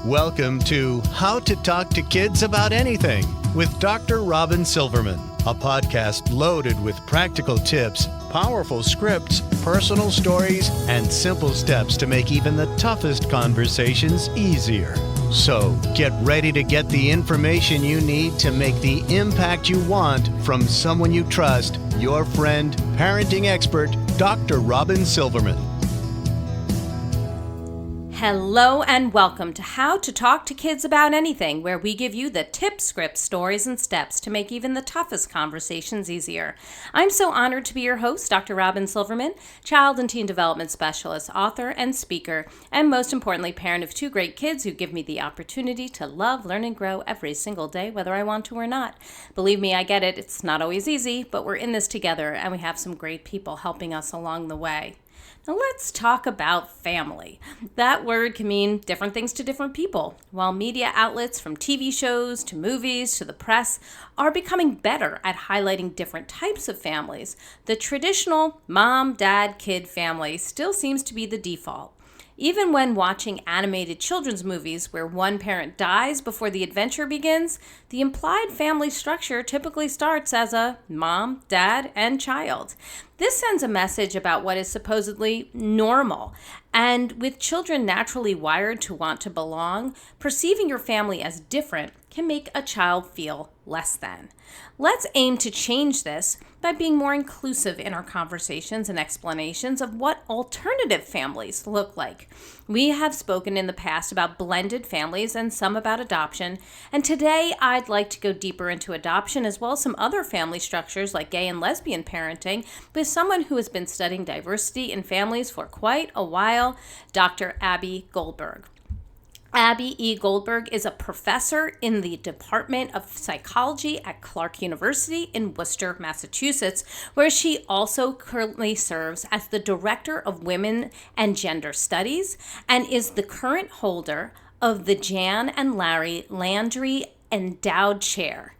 Welcome to How to Talk to Kids About Anything with Dr. Robyn Silverman, a podcast loaded with practical tips, powerful scripts, personal stories, and simple steps to make even the toughest conversations easier. So get ready to get the information you need to make the impact you want from someone you trust, your friend, parenting expert, Dr. Robyn Silverman. Hello and welcome to How to Talk to Kids About Anything, where we give you the tips, scripts, stories, and steps to make even the toughest conversations easier. I'm so honored to be your host, Dr. Robyn Silverman, child and teen development specialist, author, and speaker, and most importantly, parent of two great kids who give me the opportunity to love, learn, and grow every single day, whether I want to or not. Believe me, I get it. It's not always easy, but we're in this together, and we have some great people helping us along the way. Now let's talk about family. That word can mean different things to different people. While media outlets from TV shows to movies to the press are becoming better at highlighting different types of families, the traditional mom, dad, kid family still seems to be the default. Even when watching animated children's movies where one parent dies before the adventure begins, the implied family structure typically starts as a mom, dad, and child. This sends a message about what is supposedly normal. And with children naturally wired to want to belong, perceiving your family as different can make a child feel less than. Let's aim to change this by being more inclusive in our conversations and explanations of what alternative families look like. We have spoken in the past about blended families and some about adoption, and today I'd like to go deeper into adoption as well as some other family structures like gay and lesbian parenting with someone who has been studying diversity in families for quite a while, Dr. Abbie Goldberg. Abbie E. Goldberg is a professor in the Department of Psychology at Clark University in Worcester, Massachusetts, where she also currently serves as the Director of Women and Gender Studies and is the current holder of the Jan and Larry Landry Endowed Chair.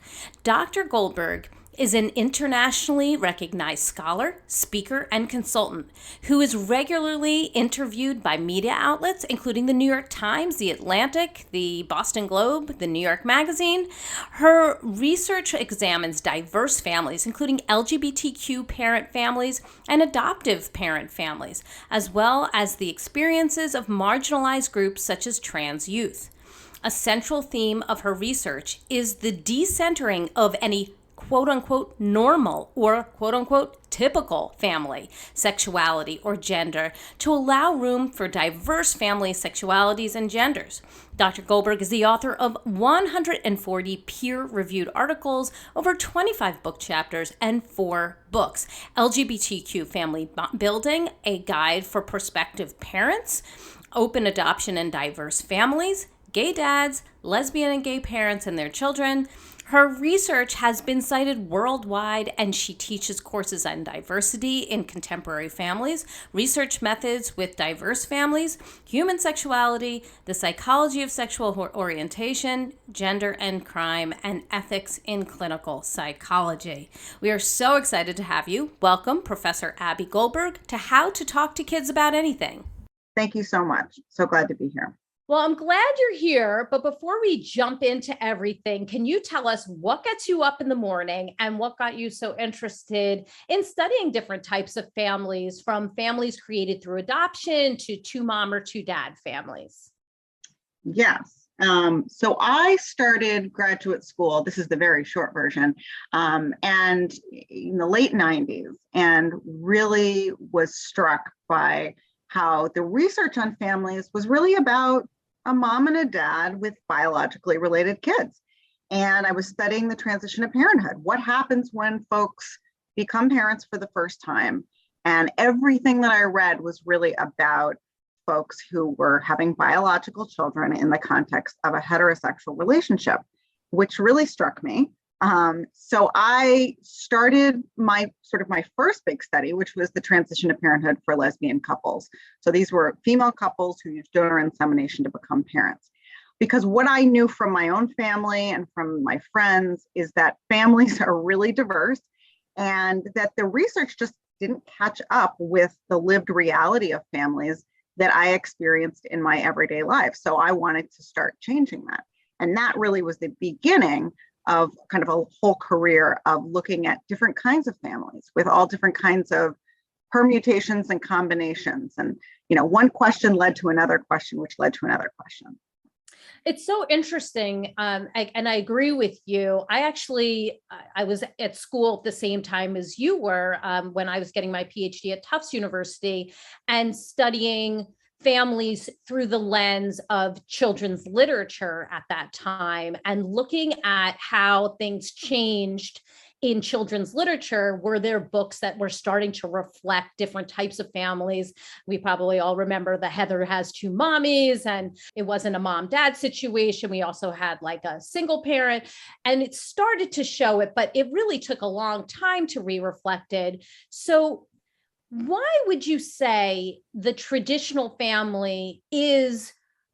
Dr. Goldberg is an internationally recognized scholar, speaker, and consultant who is regularly interviewed by media outlets, including the New York Times, The Atlantic, the Boston Globe, the New York Magazine. Her research examines diverse families, including LGBTQ parent families and adoptive parent families, as well as the experiences of marginalized groups such as trans youth. A central theme of her research is the decentering of any quote-unquote normal or quote-unquote typical family, sexuality, or gender to allow room for diverse family sexualities and genders. Dr. Goldberg is the author of 140 peer-reviewed articles, over 25 book chapters, and 4 books. LGBTQ Family Building, A Guide for Prospective Parents, Open Adoption and Diverse Families, Gay Dads, Lesbian and Gay Parents and Their Children. Her research has been cited worldwide, and she teaches courses on diversity in contemporary families, research methods with diverse families, human sexuality, the psychology of sexual orientation, gender and crime, and ethics in clinical psychology. We are so excited to have you. Welcome, Professor Abbie Goldberg, to How to Talk to Kids About Anything. Thank you so much. So glad to be here. Well, I'm glad you're here, but before we jump into everything, can you tell us what gets you up in the morning and what got you so interested in studying different types of families, from families created through adoption to two mom or two dad families? Yes. So I started graduate school, this is the very short version, and in the late 90s, and really was struck by how the research on families was really about a mom and a dad with biologically related kids. And I was studying the transition of parenthood. What happens when folks become parents for the first time? And everything that I read was really about folks who were having biological children in the context of a heterosexual relationship, which really struck me. So I started my first big study, which was the transition of parenthood for lesbian couples. So these were female couples who used donor insemination to become parents. Because what I knew from my own family and from my friends is that families are really diverse, and that the research just didn't catch up with the lived reality of families that I experienced in my everyday life. So I wanted to start changing that. And that really was the beginning of kind of a whole career of looking at different kinds of families with all different kinds of permutations and combinations. And, one question led to another question, which led to another question. It's so interesting. And I agree with you. I was at school at the same time as you were when I was getting my Ph.D. at Tufts University and studying families through the lens of children's literature at that time, and looking at how things changed in children's literature. Were there books that were starting to reflect different types of families? We probably all remember the Heather Has Two Mommies, and it wasn't a mom-dad situation. We also had like a single parent, and it started to show it, but it really took a long time to re-reflect it. So why would you say the traditional family is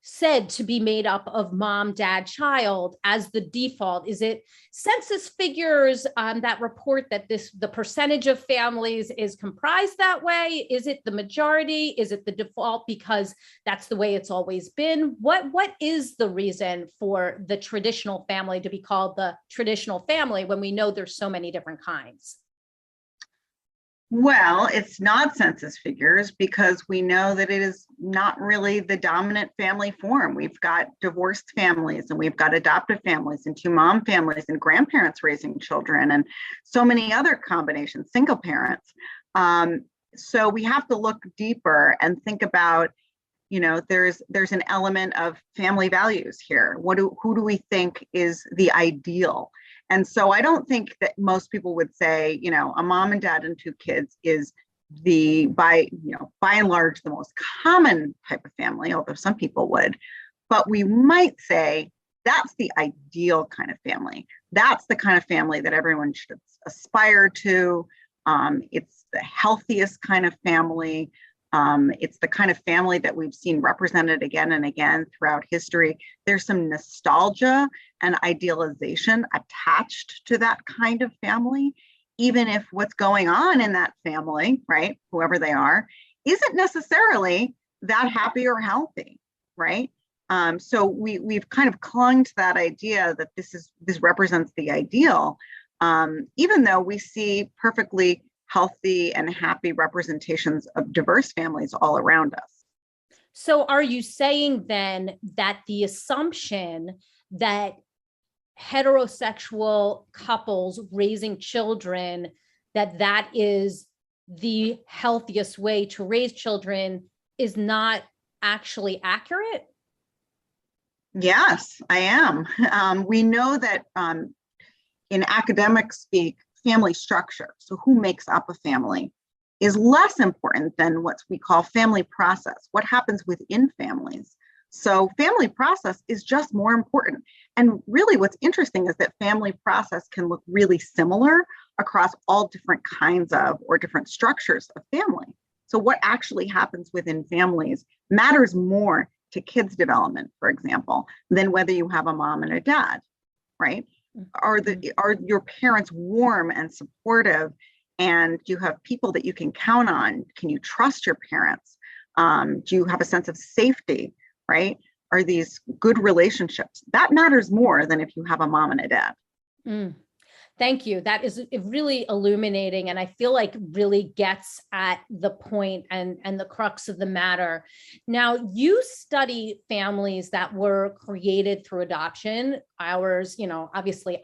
said to be made up of mom, dad, child as the default? Is it census figures that report that the percentage of families is comprised that way? Is it the majority? Is it the default because that's the way it's always been? What is the reason for the traditional family to be called the traditional family when we know there's so many different kinds? Well, it's not census figures because we know that it is not really the dominant family form. We've got divorced families and we've got adoptive families and two mom families and grandparents raising children and so many other combinations, single parents. So we have to look deeper and think about, there's an element of family values here. Who do we think is the ideal? And so I don't think that most people would say, a mom and dad and two kids is by and large, the most common type of family, although some people would. But we might say that's the ideal kind of family. That's the kind of family that everyone should aspire to. It's the healthiest kind of family. It's the kind of family that we've seen represented again and again throughout history. There's some nostalgia and idealization attached to that kind of family, even if what's going on in that family, right, whoever they are, isn't necessarily that happy or healthy, right? So we've kind of clung to that idea that this represents the ideal, even though we see perfectly healthy and happy representations of diverse families all around us. So are you saying then that the assumption that heterosexual couples raising children, that is the healthiest way to raise children, is not actually accurate? Yes, I am. We know that in academic speak, family structure, so who makes up a family, is less important than what we call family process, what happens within families. So family process is just more important. And really what's interesting is that family process can look really similar across all different kinds of or different structures of family. So what actually happens within families matters more to kids' development, for example, than whether you have a mom and a dad, right? Are your parents warm and supportive, and do you have people that you can count on? Can you trust your parents? Do you have a sense of safety, right? Are these good relationships? That matters more than if you have a mom and a dad. Thank you. That is really illuminating, and I feel like really gets at the point and the crux of the matter. Now, you study families that were created through adoption. Ours, obviously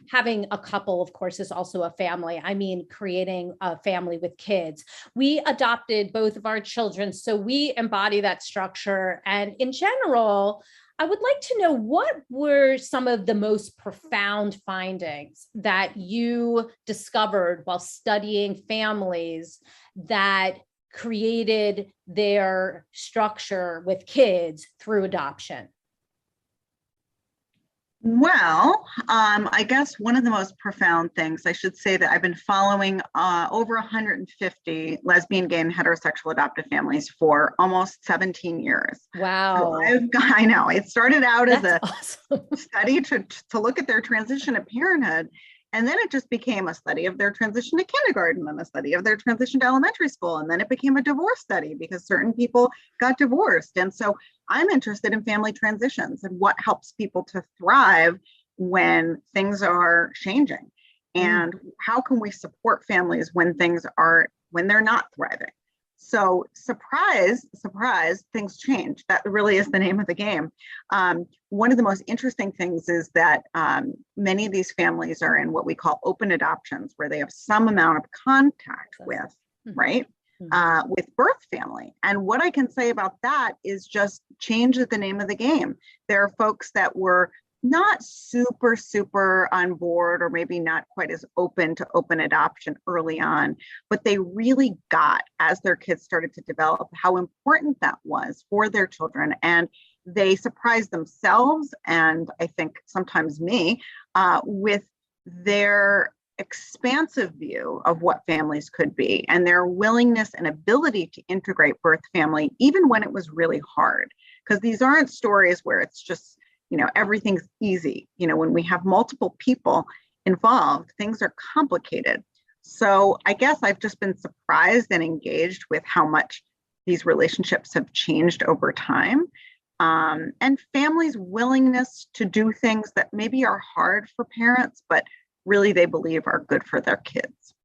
having a couple, of course, is also a family. I mean, creating a family with kids. We adopted both of our children, so we embody that structure. And in general, I would like to know, what were some of the most profound findings that you discovered while studying families that created their structure with kids through adoption? Well, I guess one of the most profound things, I should say that I've been following over 150 lesbian, gay, and heterosexual adoptive families for almost 17 years. Wow. So I know, it started out as That's a awesome. study to look at their transition to parenthood. And then it just became a study of their transition to kindergarten and a study of their transition to elementary school. And then it became a divorce study because certain people got divorced. And so I'm interested in family transitions and what helps people to thrive when things are changing. And how can we support families when they're not thriving? So surprise, surprise, things change. That really is the name of the game. One of the most interesting things is that many of these families are in what we call open adoptions, where they have some amount of contact with, right? With birth family. And what I can say about that is just change is the name of the game. There are folks that were not super on board, or maybe not quite as open to open adoption early on, but they really got, as their kids started to develop, how important that was for their children. And they surprised themselves, and I think sometimes me, with their expansive view of what families could be and their willingness and ability to integrate birth family, even when it was really hard. Because these aren't stories where it's just, everything's easy. When we have multiple people involved, things are complicated. So I guess I've just been surprised and engaged with how much these relationships have changed over time. And families' willingness to do things that maybe are hard for parents, but really they believe are good for their kids.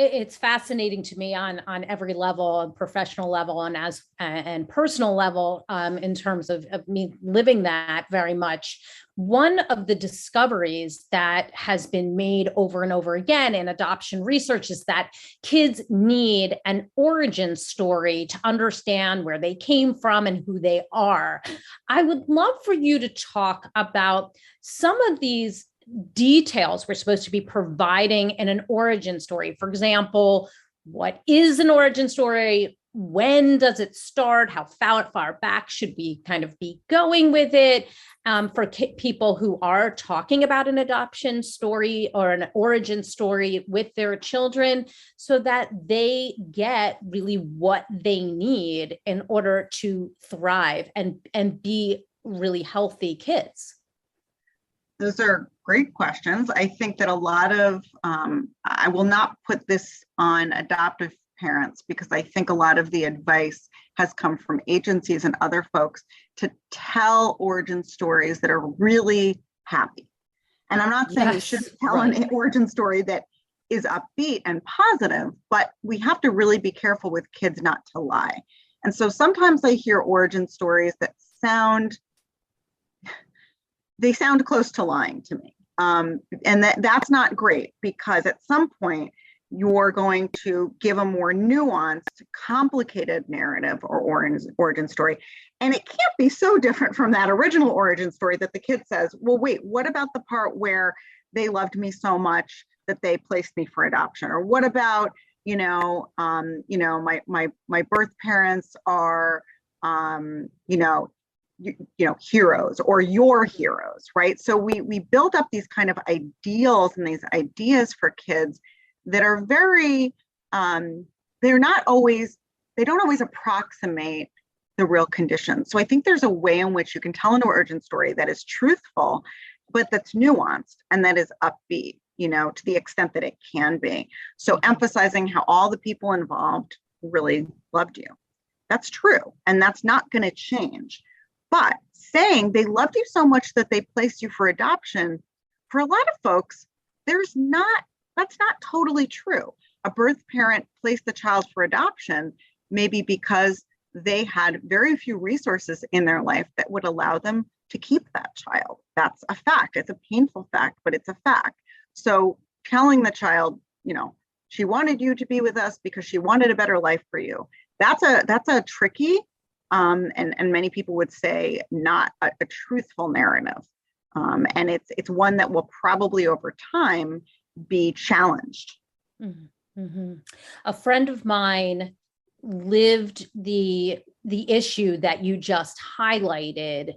It's fascinating to me on every level, and professional level and personal level, in terms of me living that very much. One of the discoveries that has been made over and over again in adoption research is that kids need an origin story to understand where they came from and who they are. I would love for you to talk about some of these details we're supposed to be providing in an origin story. For example, what is an origin story? When does it start? How far back should we kind of be going with it? For people who are talking about an adoption story or an origin story with their children, so that they get really what they need in order to thrive and be really healthy kids. Those are great questions. I think that a lot of, I will not put this on adoptive parents, because I think a lot of the advice has come from agencies and other folks to tell origin stories that are really happy. And I'm not saying you shouldn't tell an origin story that is upbeat and positive, but we have to really be careful with kids not to lie. And so sometimes I hear origin stories that sound close to lying to me. And that's not great, because at some point you're going to give a more nuanced, complicated narrative or origin story. And it can't be so different from that original origin story that the kid says, well, wait, what about the part where they loved me so much that they placed me for adoption? Or what about, my birth parents are, heroes, or your heroes, right? So we build up these kind of ideals and these ideas for kids that are very, they don't always approximate the real conditions. So I think there's a way in which you can tell an origin story that is truthful, but that's nuanced and that is upbeat, to the extent that it can be. So emphasizing how all the people involved really loved you. That's true. And that's not going to change. But saying they loved you so much that they placed you for adoption, for a lot of folks, that's not totally true. A birth parent placed the child for adoption maybe because they had very few resources in their life that would allow them to keep that child. That's a fact. It's a painful fact, but it's a fact. So telling the child, she wanted you to be with us because she wanted a better life for you. That's a tricky, and many people would say not a truthful narrative. And it's one that will probably over time be challenged. Mm-hmm. Mm-hmm. A friend of mine lived the issue that you just highlighted,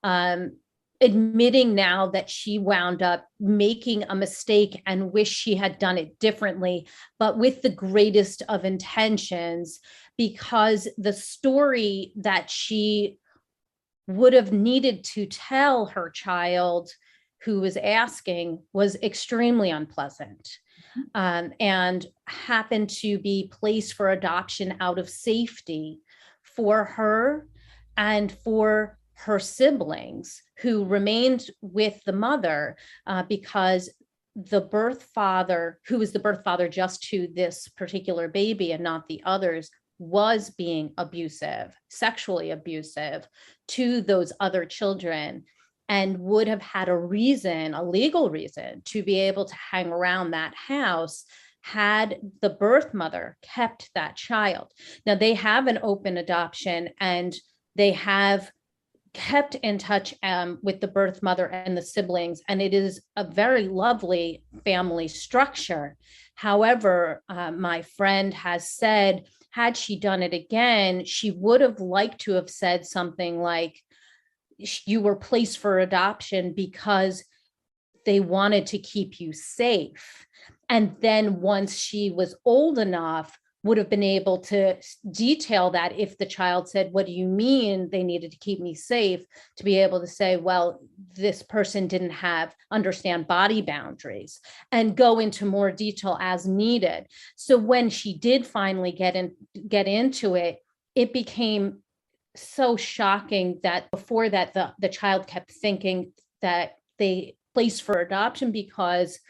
admitting now that she wound up making a mistake and wish she had done it differently, but with the greatest of intentions, because the story that she would have needed to tell her child who was asking was extremely unpleasant, and happened to be placed for adoption out of safety for her and for her siblings, who remained with the mother because the birth father, who was the birth father just to this particular baby and not the others, was being abusive, sexually abusive to those other children, and would have had a reason, a legal reason, to be able to hang around that house had the birth mother kept that child. Now, they have an open adoption, and they have kept in touch with the birth mother and the siblings, and it is a very lovely family structure. However, my friend has said, had she done it again, she would have liked to have said something like, you were placed for adoption because they wanted to keep you safe. And then once she was old enough, would have been able to detail that if the child said, what do you mean they needed to keep me safe? To be able to say, well, this person didn't understand body boundaries, and go into more detail as needed. So when she did finally get into it, it became so shocking that before that, the child kept thinking that they placed for adoption because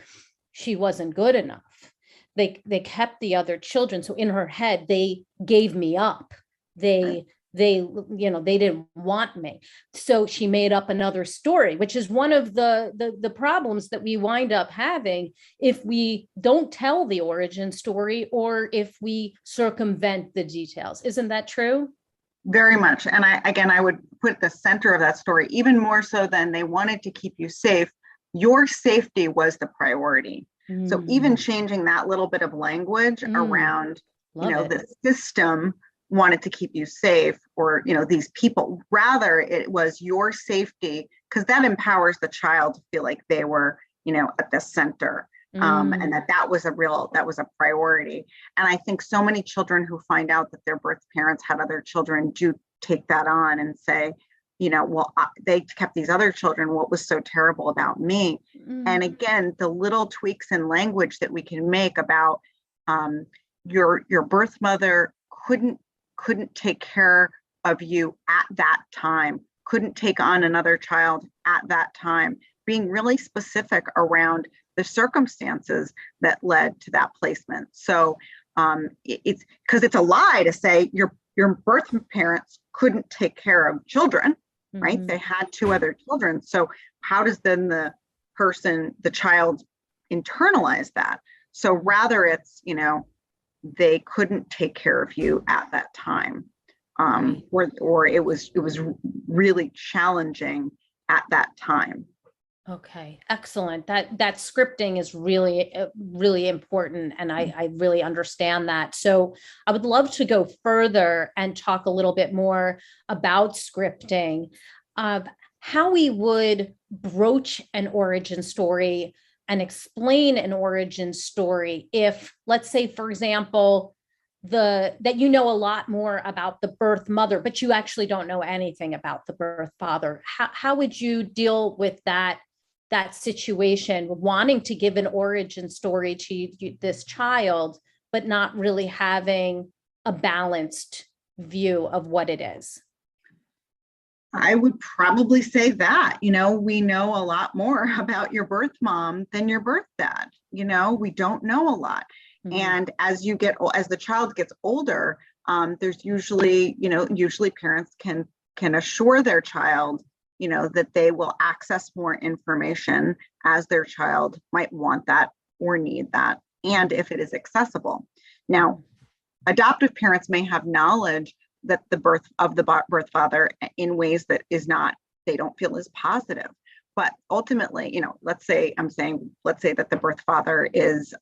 she wasn't good enough. They kept the other children. So in her head, they gave me up. They didn't want me. So she made up another story, which is one of the problems that we wind up having if we don't tell the origin story, or if we circumvent the details. Isn't that true? Very much. And I would put the center of that story, even more so than they wanted to keep you safe. Your safety was the priority. So even changing that little bit of language around, the system wanted to keep you safe, or, these people, rather it was your safety, because that empowers the child to feel like they were, at the center. And that was a priority. And I think so many children who find out that their birth parents had other children do take that on and say, they kept these other children. What was so terrible about me? And again, the little tweaks in language that we can make about your birth mother couldn't take care of you at that time, couldn't take on another child at that time, being really specific around the circumstances that led to that placement. So it's because it's a lie to say your birth parents couldn't take care of children, right? They had two other children. So how does then the child internalize that? So rather it's, they couldn't take care of you at that time. Or it was really challenging at that time. Okay, excellent. That scripting is really, really important. And I really understand that. So I would love to go further and talk a little bit more about scripting, how we would broach an origin story and explain an origin story if, let's say, for example, that you know a lot more about the birth mother, but you actually don't know anything about the birth father. How would you deal with that situation, wanting to give an origin story to this child, but not really having a balanced view of what it is? I would probably say that, we know a lot more about your birth mom than your birth dad. We don't know a lot. And as the child gets older, there's usually parents can assure their child, that they will access more information as their child might want that or need that, and if it is accessible. Now, adoptive parents may have knowledge that the birth father in ways that they don't feel is positive. But ultimately, let's say that the birth father is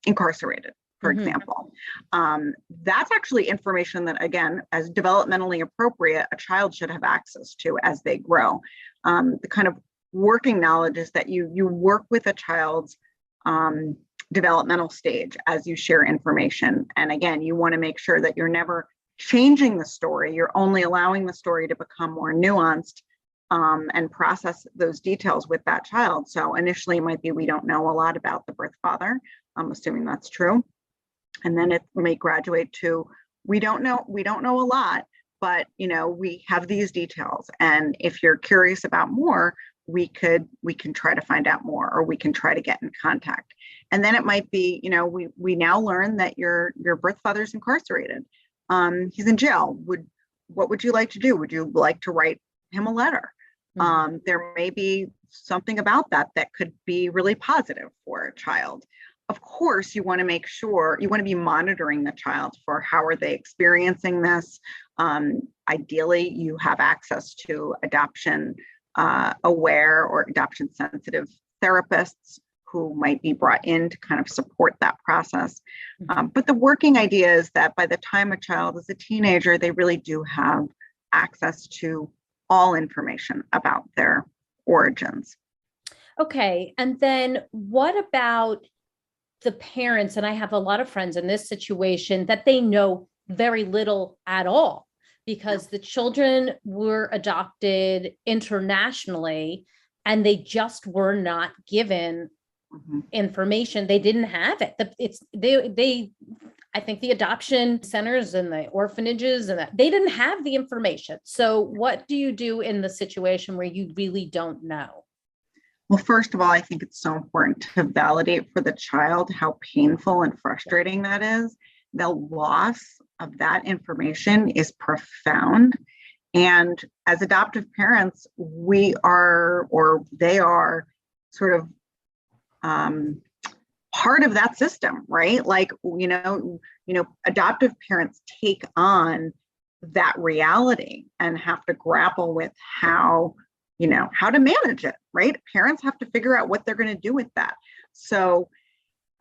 incarcerated, for example. That's actually information that, again, as developmentally appropriate, a child should have access to as they grow. The kind of working knowledge is that you work with a child's developmental stage as you share information. And again, you want to make sure that you're never changing the story. You're only allowing the story to become more nuanced and process those details with that child. So initially it might be, we don't know a lot about the birth father. I'm assuming that's true. And then it may graduate to, we don't know a lot, but we have these details. And if you're curious about more, we can try to find out more, or we can try to get in contact. And then it might be, we now learn that your birth father's incarcerated. He's in jail. What would you like to do? Would you like to write him a letter? There may be something about that could be really positive for a child. Of course, you want to make sure, you want to be monitoring the child for how are they experiencing this. Ideally, you have access to adoption aware or adoption sensitive therapists who might be brought in to kind of support that process. But the working idea is that by the time a child is a teenager, they really do have access to all information about their origins. Okay. And then what about the parents? And I have a lot of friends in this situation that they know very little at all, because the children were adopted internationally and they just were not given information. They didn't have it. I think the adoption centers and the orphanages and that, they didn't have the information. So what do you do in the situation where you really don't know? Well, first of all, I think it's so important to validate for the child how painful and frustrating that is. The loss of that information is profound. And as adoptive parents, we are, or they are, sort of part of that system, right? Like, adoptive parents take on that reality and have to grapple with how to manage it, right? Parents have to figure out what they're going to do with that. So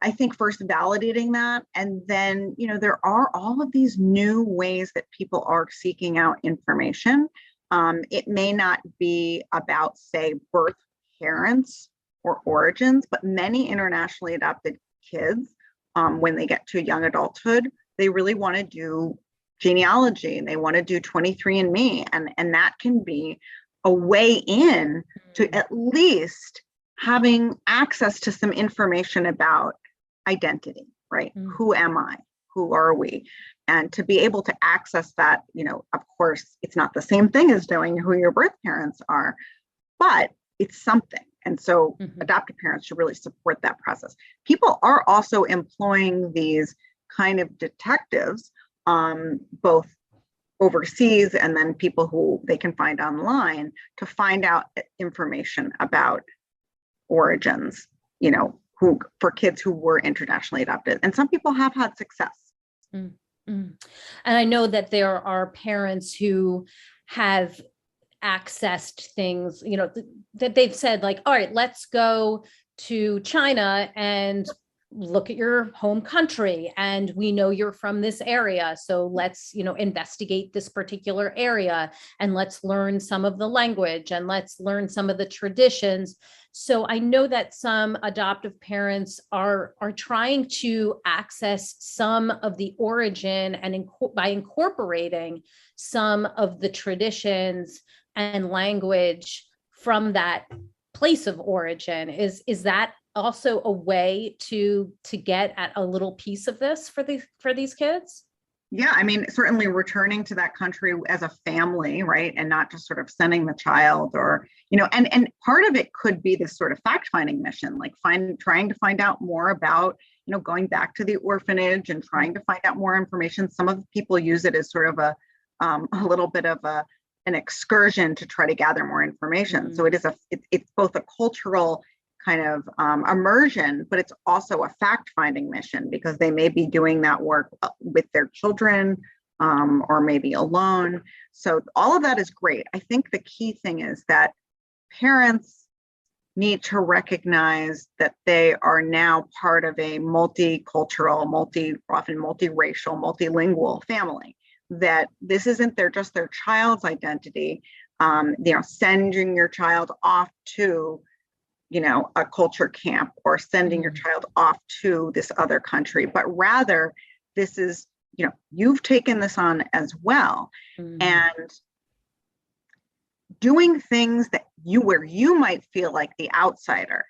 I think first validating that, and then, there are all of these new ways that people are seeking out information. It may not be about, say, birth parents or origins, but many internationally adopted kids, when they get to young adulthood, they really want to do genealogy and they want to do 23andMe, and that can be a way in to at least having access to some information about identity, right? Who am I? Who are we? And to be able to access that, of course, it's not the same thing as knowing who your birth parents are, but it's something. And so adoptive parents should really support that process. People are also employing these kind of detectives, both overseas and then people who they can find online, to find out information about origins, who, for kids who were internationally adopted. And some people have had success. And I know that there are parents who have accessed things, that they've said, like, all right, let's go to China and look at your home country. And we know you're from this area. So let's, investigate this particular area, and let's learn some of the language, and let's learn some of the traditions. So I know that some adoptive parents are trying to access some of the origin and by incorporating some of the traditions and language from that place of origin. Is that also a way to get at a little piece of this for these kids? Yeah, I mean, certainly returning to that country as a family, right? And not just sort of sending the child, or, and part of it could be this sort of fact-finding mission, like trying to find out more about, going back to the orphanage and trying to find out more information. Some of the people use it as sort of a little bit of an excursion to try to gather more information. So it's both a cultural kind of immersion, but it's also a fact-finding mission, because they may be doing that work with their children, or maybe alone. So all of that is great. I think the key thing is that parents need to recognize that they are now part of a multicultural, often multiracial, multilingual family, that this isn't just their child's identity. Sending your child off to a culture camp, or sending your child off to this other country, but rather this is, you've taken this on as well. And doing things where you might feel like the outsider.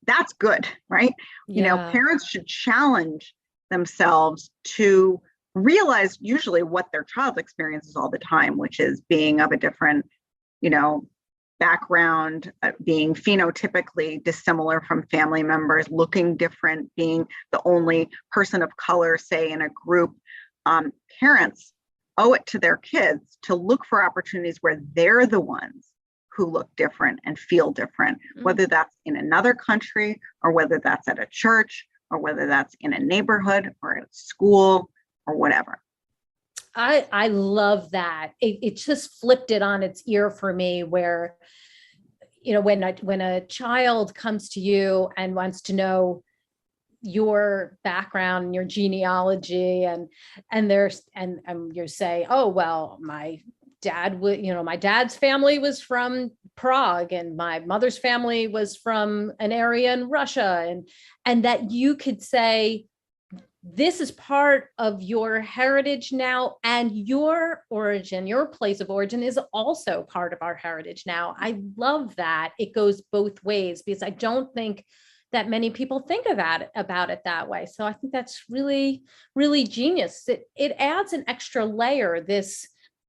That's good, right? Yeah. Parents should challenge themselves to realize usually what their child experiences all the time, which is being of a different, background, being phenotypically dissimilar from family members, looking different, being the only person of color, say, in a group. Parents owe it to their kids to look for opportunities where they're the ones who look different and feel different, whether that's in another country or whether that's at a church or whether that's in a neighborhood or at school or whatever. I love that. It just flipped it on its ear for me where, when a child comes to you and wants to know your background and your genealogy and you say, oh, well, my dad's family was from Prague and my mother's family was from an area in Russia. And that you could say, this is part of your heritage now, and your origin, your place of origin is also part of our heritage now. I love that. It goes both ways because I don't think that many people think about it that way. So I think that's really, really genius. It adds an extra layer, this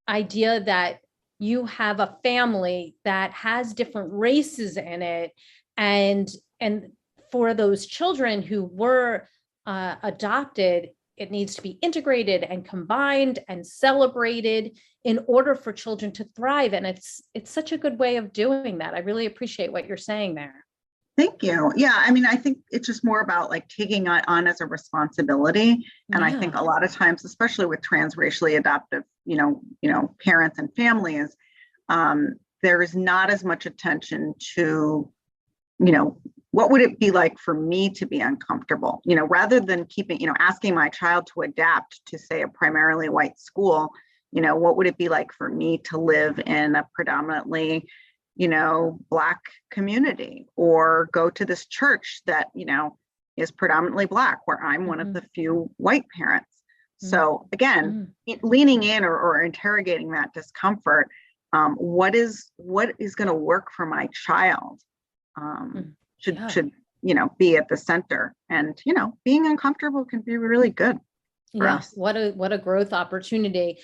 idea that you have a family that has different races in it. And for those children who were adopted, it needs to be integrated and combined and celebrated in order for children to thrive. And it's such a good way of doing that. I really appreciate what you're saying there. Thank you. Yeah, I think it's just more about like taking it on as a responsibility. And I think a lot of times, especially with transracially adoptive, parents and families, there is not as much attention to, what would it be like for me to be uncomfortable, rather than asking my child to adapt to, say, a primarily white school, what would it be like for me to live in a predominantly Black community, or go to this church that, is predominantly Black, where I'm one of the few white parents. So again, leaning in or interrogating that discomfort, what is going to work for my child should be at the center. And, being uncomfortable can be really good for us. What a growth opportunity.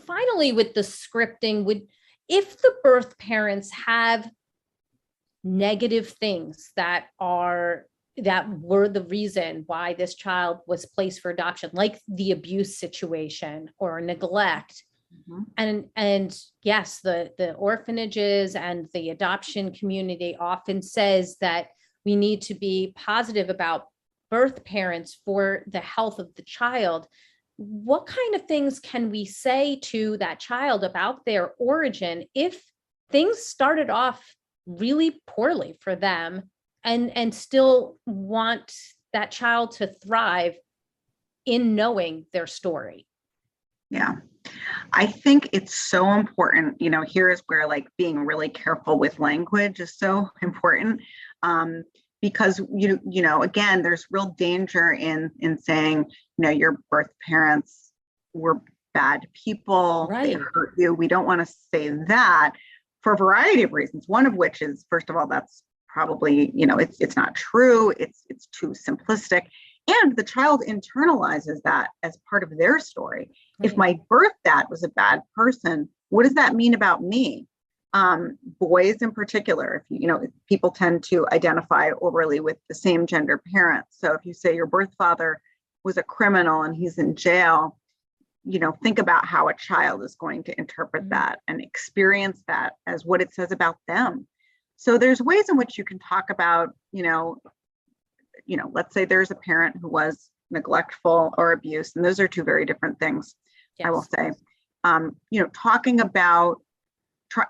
Finally, with the scripting, if the birth parents have negative things that were the reason why this child was placed for adoption, like the abuse situation or neglect, and yes, the orphanages and the adoption community often says that we need to be positive about birth parents for the health of the child. What kind of things can we say to that child about their origin if things started off really poorly for them and still want that child to thrive in knowing their story? Yeah, I think it's so important. Here is where being really careful with language is so important. Because again, there's real danger in saying, your birth parents were bad people, right? They hurt you. We don't want to say that for a variety of reasons. One of which is, first of all, that's probably, it's not true. It's too simplistic. And the child internalizes that as part of their story. Right. If my birth dad was a bad person, what does that mean about me? Boys in particular, if people tend to identify overly with the same gender parents. So if you say your birth father was a criminal and he's in jail, think about how a child is going to interpret that and experience that as what it says about them. So there's ways in which you can talk about, let's say there's a parent who was neglectful or abused, and those are two very different things. Yes. I will say, talking about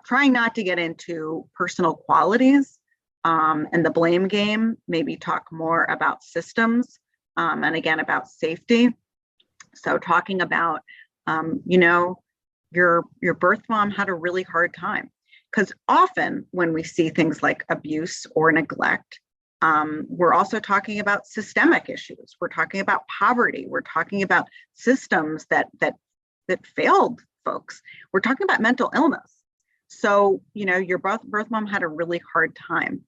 trying not to get into personal qualities and the blame game, maybe talk more about systems and again, about safety. So talking about, your birth mom had a really hard time, because often when we see things like abuse or neglect, we're also talking about systemic issues. We're talking about poverty. We're talking about systems that failed folks. We're talking about mental illness. So, your birth mom had a really hard time.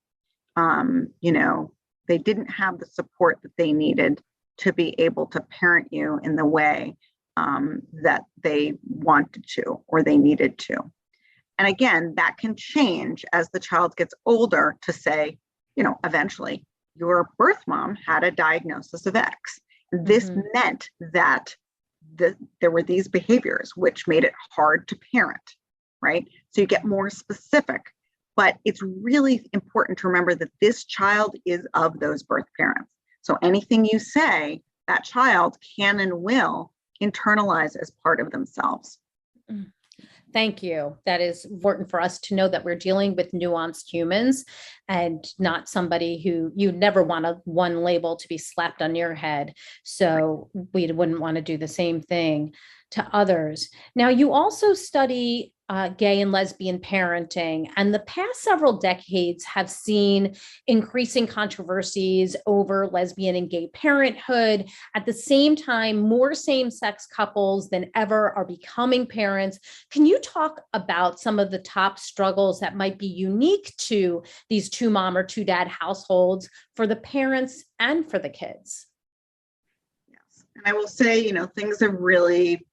They didn't have the support that they needed to be able to parent you in the way that they wanted to or they needed to. And again, that can change as the child gets older to say, eventually your birth mom had a diagnosis of X. This meant that there were these behaviors which made it hard to parent, right? So you get more specific, but it's really important to remember that this child is of those birth parents. So anything you say, that child can and will internalize as part of themselves. Thank you. That is important for us to know that we're dealing with nuanced humans and not somebody who you never want one label to be slapped on your head. So we wouldn't want to do the same thing to others. Now, you also study gay and lesbian parenting, and the past several decades have seen increasing controversies over lesbian and gay parenthood. At the same time, more same-sex couples than ever are becoming parents. Can you talk about some of the top struggles that might be unique to these two mom or two dad households for the parents and for the kids? Yes, and I will say, things have really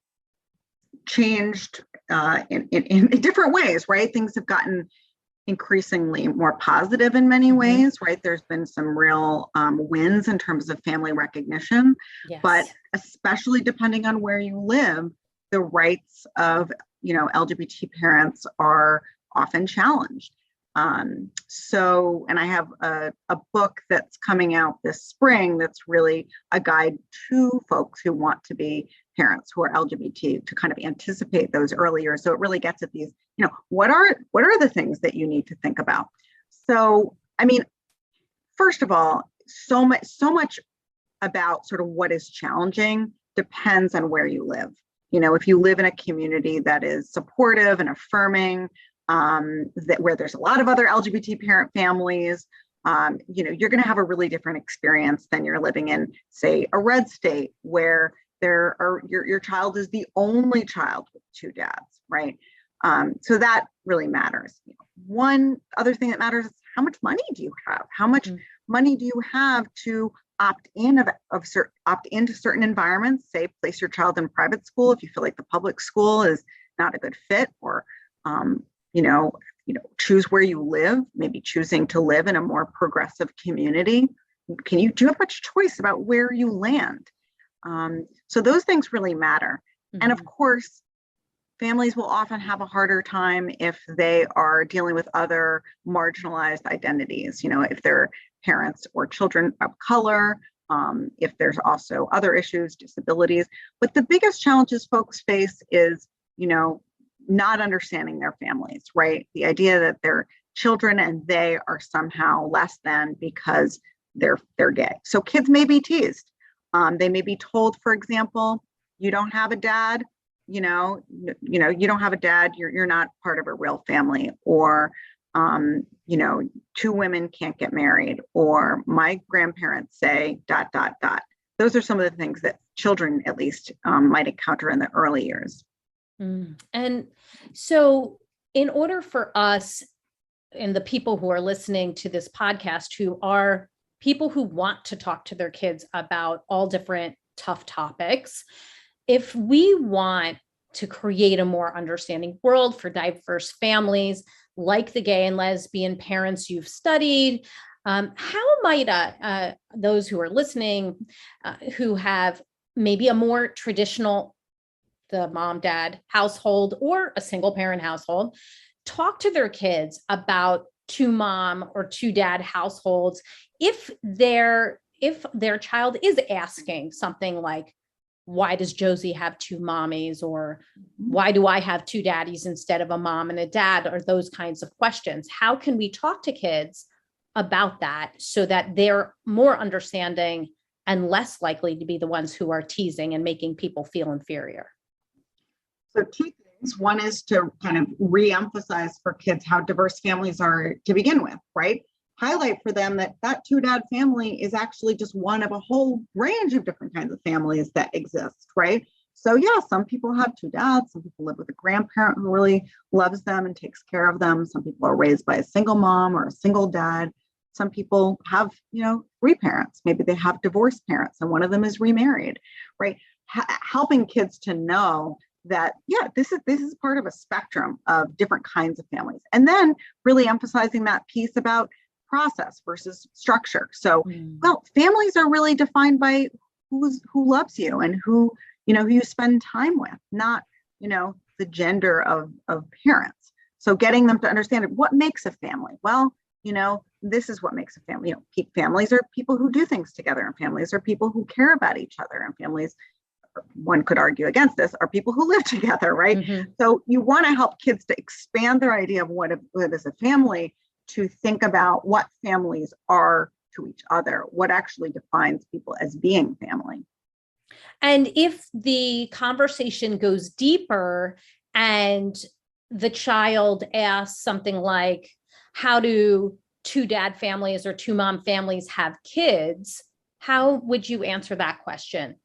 changed in different ways, right? Things have gotten increasingly more positive in many ways, right? There's been some real wins in terms of family recognition, but especially depending on where you live, the rights of, LGBT parents are often challenged. And I have a book that's coming out this spring that's really a guide to folks who want to be parents who are LGBT to kind of anticipate those earlier. So it really gets at these, what are the things that you need to think about? So, first of all, so much about sort of what is challenging depends on where you live. If you live in a community that is supportive and affirming, where there's a lot of other LGBT parent families, you're going to have a really different experience than you're living in, say, a red state where your child is the only child with two dads, right? So that really matters. One other thing that matters is how much money do you have? How much money do you have to opt into certain environments? Say, place your child in private school if you feel like the public school is not a good fit, or choose where you live, maybe choosing to live in a more progressive community. Do you have much choice about where you land? So those things really matter. And of course, families will often have a harder time if they are dealing with other marginalized identities, if they're parents or children of color, if there's also other issues, disabilities. But the biggest challenges folks face is, not understanding their families, right? The idea that their children and they are somehow less than because they're gay. So kids may be teased. They may be told, for example, you don't have a dad, you don't have a dad, you're not part of a real family, or two women can't get married, or my grandparents say ... Those are some of the things that children at least might encounter in the early years. And so in order for us and the people who are listening to this podcast, who are people who want to talk to their kids about all different tough topics, if we want to create a more understanding world for diverse families, like the gay and lesbian parents you've studied, how might those who are listening, who have maybe a more traditional, the mom, dad household or a single parent household, talk to their kids about two mom or two dad households if their child is asking something like, why does Josie have two mommies, or why do I have two daddies instead of a mom and a dad, or those kinds of questions? How can we talk to kids about that so that they're more understanding and less likely to be the ones who are teasing and making people feel inferior? So two things. One is to kind of re-emphasize for kids how diverse families are to begin with, right? Highlight for them that two dad family is actually just one of a whole range of different kinds of families that exist, right? So yeah, some people have two dads, some people live with a grandparent who really loves them and takes care of them. Some people are raised by a single mom or a single dad. Some people have, three parents. Maybe they have divorced parents and one of them is remarried, right? Helping kids to know that, yeah, this is part of a spectrum of different kinds of families. And then really emphasizing that piece about process versus structure. So, well, families are really defined by who loves you and who you spend time with, not, the gender of parents. So getting them to understand what makes a family. Well, this is what makes a family. Families are people who do things together, and families are people who care about each other, and families, one could argue against this, are people who live together, right? Mm-hmm. So you want to help kids to expand their idea of what is a family, to think about what families are to each other, what actually defines people as being family. And if the conversation goes deeper and the child asks something like, how do two dad families or two mom families have kids? How would you answer that question?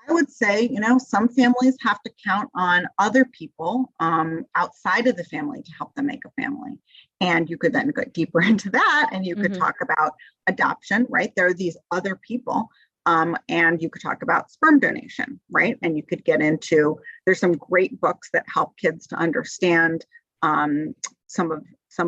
I would say, some families have to count on other people outside of the family to help them make a family. And you could then go deeper into that, and you could talk about adoption, right? There are these other people. And you could talk about sperm donation, right? And you could get into, there's some great books that help kids to understand some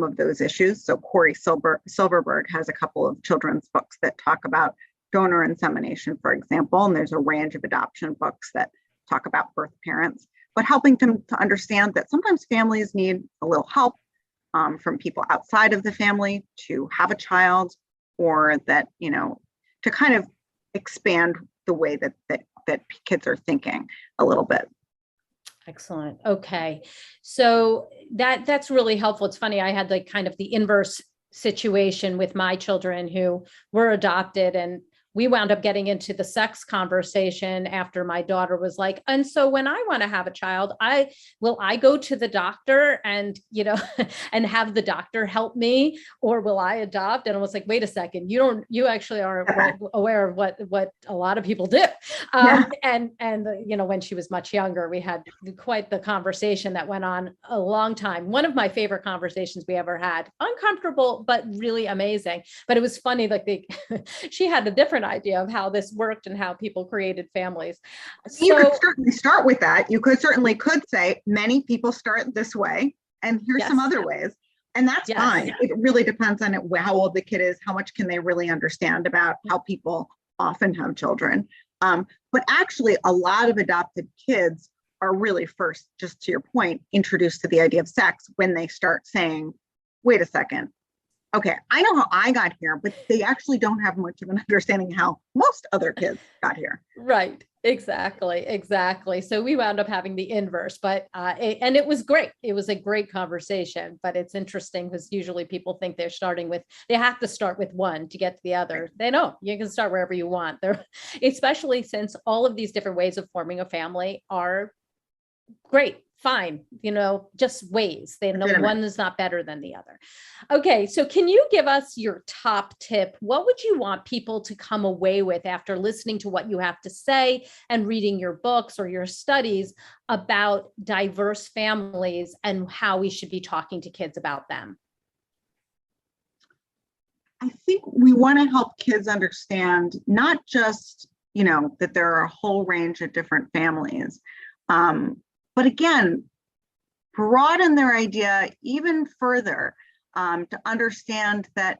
of those issues. So Corey Silverberg has a couple of children's books that talk about donor insemination, for example, and there's a range of adoption books that talk about birth parents, but helping them to understand that sometimes families need a little help from people outside of the family to have a child, or that, to kind of expand the way that kids are thinking a little bit. Excellent. Okay. So that's really helpful. It's funny. I had kind of the inverse situation with my children who were adopted, and we wound up getting into the sex conversation after my daughter was like, and so when I want to have a child, I go to the doctor and, and have the doctor help me, or will I adopt? And I was like, wait a second, you actually aren't aware of what a lot of people do. And when she was much younger, we had quite the conversation that went on a long time. One of my favorite conversations we ever had, uncomfortable, but really amazing. But it was funny, she had a different idea of how this worked and how people created families. You could certainly start with that. You could say many people start this way, and here's some other ways, and that's fine. It really depends on how old the kid is, how much can they really understand about how people often have children. But actually, a lot of adopted kids are really first, just to your point, introduced to the idea of sex when they start saying, wait a second, okay, I know how I got here, but they actually don't have much of an understanding how most other kids got here. Right. Exactly. So we wound up having the inverse, but and it was great. It was a great conversation, but it's interesting because usually people think they have to start with one to get to the other. They don't. You can start wherever you want. Especially since all of these different ways of forming a family are great. Fine, just ways. One is not better than the other. Okay, so can you give us your top tip? What would you want people to come away with after listening to what you have to say and reading your books or your studies about diverse families and how we should be talking to kids about them? I think we want to help kids understand not just, that there are a whole range of different families, but again, broaden their idea even further to understand that,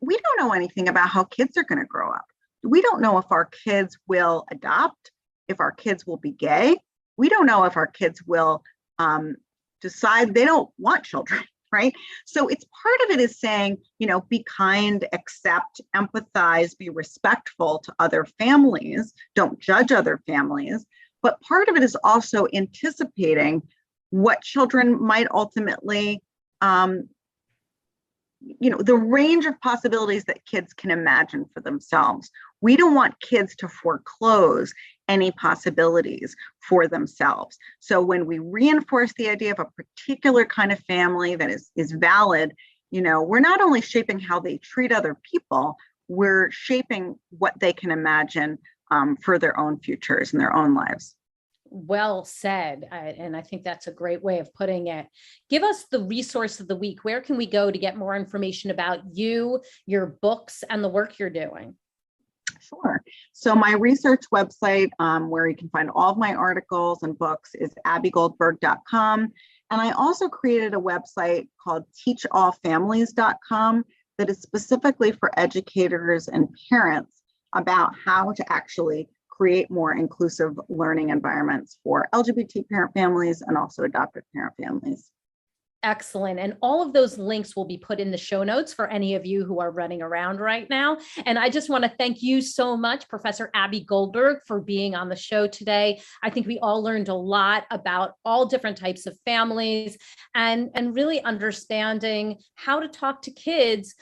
we don't know anything about how kids are going to grow up. We don't know if our kids will adopt, if our kids will be gay. We don't know if our kids will decide they don't want children, right? So it's part of it is saying, be kind, accept, empathize, be respectful to other families, don't judge other families. But part of it is also anticipating what children might ultimately, the range of possibilities that kids can imagine for themselves. We don't want kids to foreclose any possibilities for themselves. So when we reinforce the idea of a particular kind of family that is valid, we're not only shaping how they treat other people, we're shaping what they can imagine for their own futures and their own lives. Well said. And I think that's a great way of putting it. Give us the resource of the week. Where can we go to get more information about you, your books, and the work you're doing? Sure. So my research website, where you can find all of my articles and books, is abbiegoldberg.com. And I also created a website called teachallfamilies.com that is specifically for educators and parents about how to actually create more inclusive learning environments for LGBT parent families and also adoptive parent families. Excellent. And all of those links will be put in the show notes for any of you who are running around right now. And I just want to thank you so much, Professor Abbie Goldberg, for being on the show today. I think we all learned a lot about all different types of families and really understanding how to talk to kids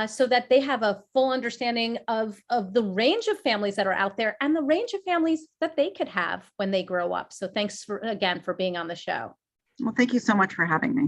so that they have a full understanding of the range of families that are out there and the range of families that they could have when they grow up. So thanks again for being on the show. Well, thank you so much for having me.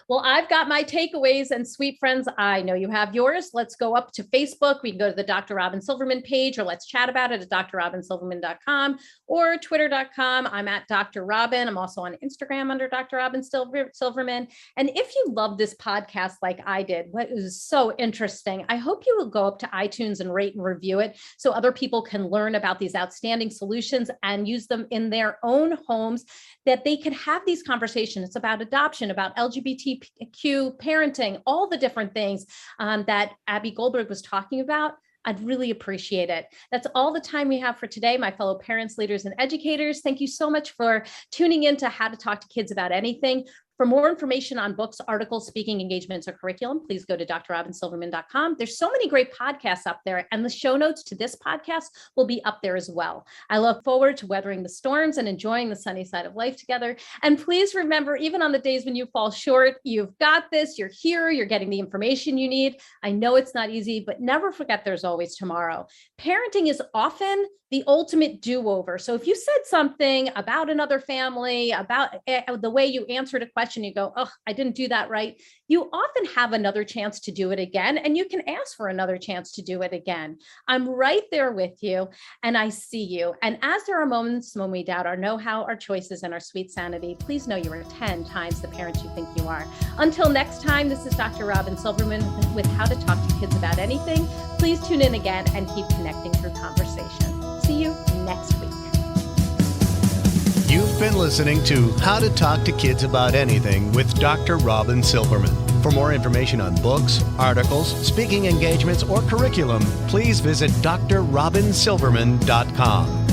Well, I've got my takeaways, and sweet friends, I know you have yours. Let's go up to Facebook. We can go to the Dr. Robyn Silverman page, or let's chat about it at drrobynsilverman.com or twitter.com. I'm at Dr. Robyn. I'm also on Instagram under Dr. Robyn Silverman. And if you love this podcast like I did, what is so interesting, I hope you will go up to iTunes and rate and review it so other people can learn about these outstanding solutions and use them in their own homes, that they can have these conversations. It's about adoption, about LGBTQ parenting, all the different things that Abbie Goldberg was talking about. I'd really appreciate it. That's all the time we have for today, my fellow parents, leaders, and educators. Thank you so much for tuning in to How to Talk to Kids About Anything. For more information on books, articles, speaking engagements, or curriculum, please go to drrobynsilverman.com. There's so many great podcasts up there, and the show notes to this podcast will be up there as well. I look forward to weathering the storms and enjoying the sunny side of life together. And please remember, even on the days when you fall short, you've got this, you're here, you're getting the information you need. I know it's not easy, but never forget there's always tomorrow. Parenting is often the ultimate do-over. So if you said something about another family, about the way you answered a question, you go, oh, I didn't do that right. You often have another chance to do it again, and you can ask for another chance to do it again. I'm right there with you, and I see you. And as there are moments when we doubt our know-how, our choices, and our sweet sanity, please know you are 10 times the parent you think you are. Until next time, this is Dr. Robyn Silverman with How to Talk to Kids About Anything. Please tune in again and keep connecting through conversation. See you next week. You've been listening to How to Talk to Kids About Anything with Dr. Robyn Silverman. For more information on books, articles, speaking engagements, or curriculum, please visit drrobynsilverman.com.